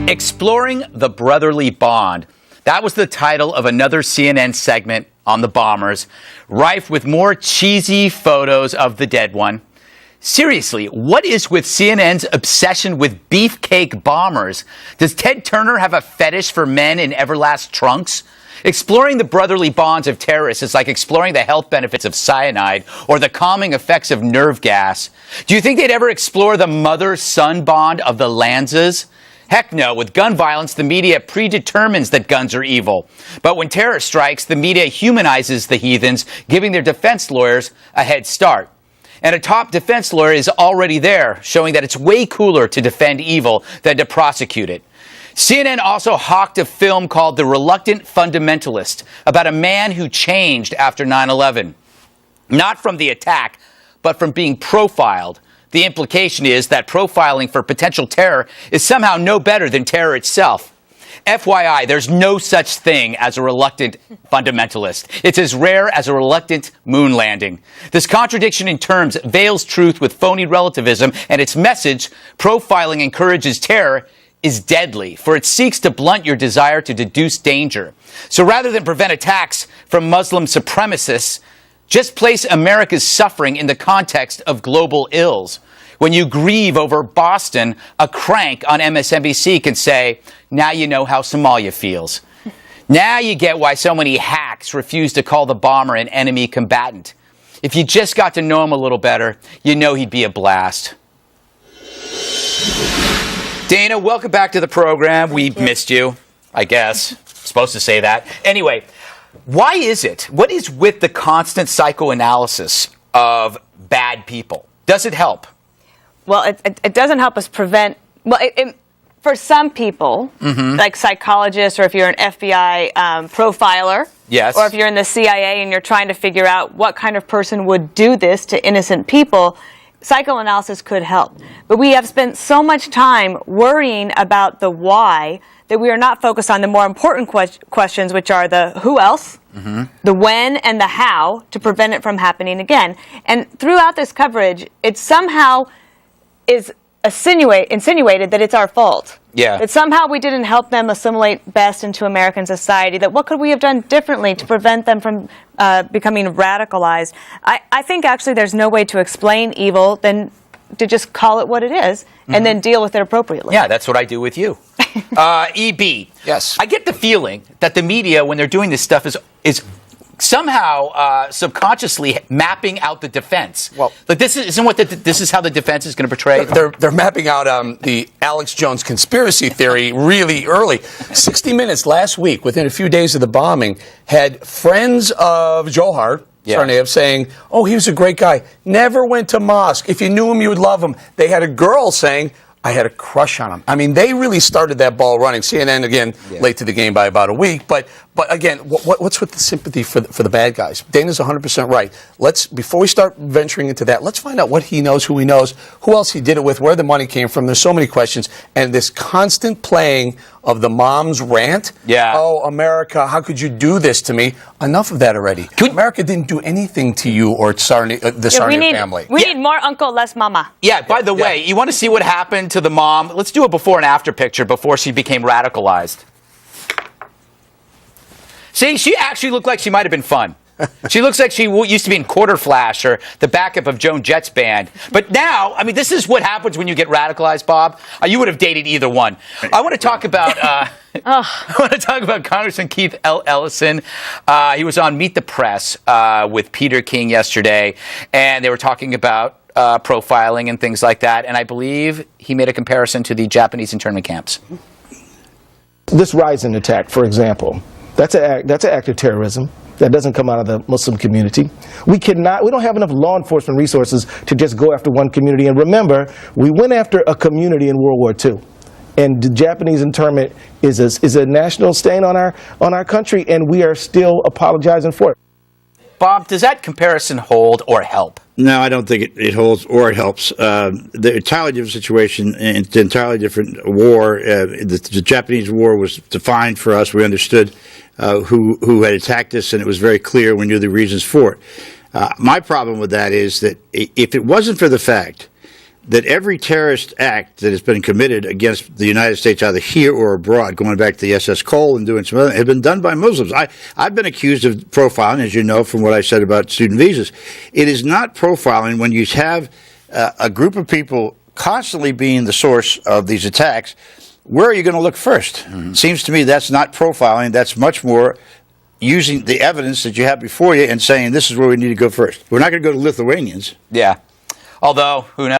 Exploring the Brotherly Bond. That was the title of another CNN segment on the bombers, rife with more cheesy photos of the dead one. Seriously, what is with CNN's obsession with beefcake bombers? Does Ted Turner have a fetish for men in Everlast trunks? Exploring the brotherly bonds of terrorists is like exploring the health benefits of cyanide or the calming effects of nerve gas. Do you think they'd ever explore the mother-son bond of the Lanzas? Heck no. With gun violence, the media predetermines that guns are evil. But when terror strikes, the media humanizes the heathens, giving their defense lawyers a head start. And a top defense lawyer is already there, showing that it's way cooler to defend evil than to prosecute it. CNN also hawked a film called The Reluctant Fundamentalist about a man who changed after 9/11. Not from the attack, but from being profiled. The implication is that profiling for potential terror is somehow no better than terror itself. FYI, there's no such thing as a reluctant fundamentalist. It's as rare as a reluctant moon landing. This contradiction in terms veils truth with phony relativism, and its message, profiling encourages terror, is deadly, for it seeks to blunt your desire to deduce danger. So rather than prevent attacks from Muslim supremacists, just place America's suffering in the context of global ills. When you grieve over Boston, a crank on MSNBC can say, now you know how Somalia feels. Now you get why so many hacks refuse to call the bomber an enemy combatant. If you just got to know him a little better, you know he'd be a blast. Dana, welcome back to the program. We missed you, I guess. Supposed to say that. Anyway, why is it? What is with the constant psychoanalysis of bad people? Does it help? Well, it doesn't help us prevent. Well, for some people, like psychologists, or if you're an FBI profiler, yes, or if you're in the CIA and you're trying to figure out what kind of person would do this to innocent people, psychoanalysis could help. But we have spent so much time worrying about the why that we are not focused on the more important questions, which are the who else, the when, and the how, to prevent it from happening again. And throughout this coverage, it somehow is insinuated that it's our fault. Yeah. That somehow we didn't help them assimilate best into American society, that what could we have done differently to prevent them from becoming radicalized. I think actually there's no way to explain evil than to just call it what it is and then deal with it appropriately. Yeah, that's what I do with you. EB. Yes. I get the feeling that the media, when they're doing this stuff, is somehow subconsciously mapping out the defense. Well, like this is how the defense is going to portray. They're mapping out the Alex Jones conspiracy theory really early. 60 Minutes last week, within a few days of the bombing, had friends of Johar Tsarnaev saying, "Oh, he was a great guy. Never went to mosque. If you knew him, you would love him." They had a girl saying, I had a crush on him. I mean, they really started that ball running. CNN, again, late to the game by about a week. But again, what's with the sympathy for the bad guys? Dana's 100% right. Before we start venturing into that, let's find out what he knows, who he knows, who else he did it with, where the money came from. There's so many questions. And this constant playing of the mom's rant. Yeah. Oh, America, how could you do this to me? Enough of that already. America didn't do anything to you or the Tsarnaev family. We need more uncle, less mama. Yeah, by the way, you want to see what happened to the mom? Let's do a before and after picture before she became radicalized. See, she actually looked like she might have been fun. She looks like she used to be in Quarter Flash or the backup of Joan Jett's band. But now, I mean, this is what happens when you get radicalized, Bob. You would have dated either one. I want to talk about Congressman Keith Ellison. He was on Meet the Press with Peter King yesterday, and they were talking about profiling and things like that. And I believe he made a comparison to the Japanese internment camps. This Rising attack, for example, that's an act of terrorism. That doesn't come out of the Muslim community. We don't have enough law enforcement resources to just go after one community. And remember, we went after a community in World War II. And the Japanese internment is a national stain on our country, and we are still apologizing for it. Bob, does that comparison hold or help? No, I don't think it holds or it helps. The entirely different situation, and the entirely different war. The Japanese war was defined for us. We understood who had attacked us, and it was very clear. We knew the reasons for it. My problem with that is that if it wasn't for the fact that every terrorist act that has been committed against the United States, either here or abroad, going back to the SS Cole and doing some other, have been done by Muslims. I've been accused of profiling, as you know from what I said about student visas. It is not profiling when you have a group of people constantly being the source of these attacks. Where are you going to look first? Mm-hmm. Seems to me that's not profiling. That's much more using the evidence that you have before you and saying this is where we need to go first. We're not going to go to Lithuanians. Yeah. Although, who knows?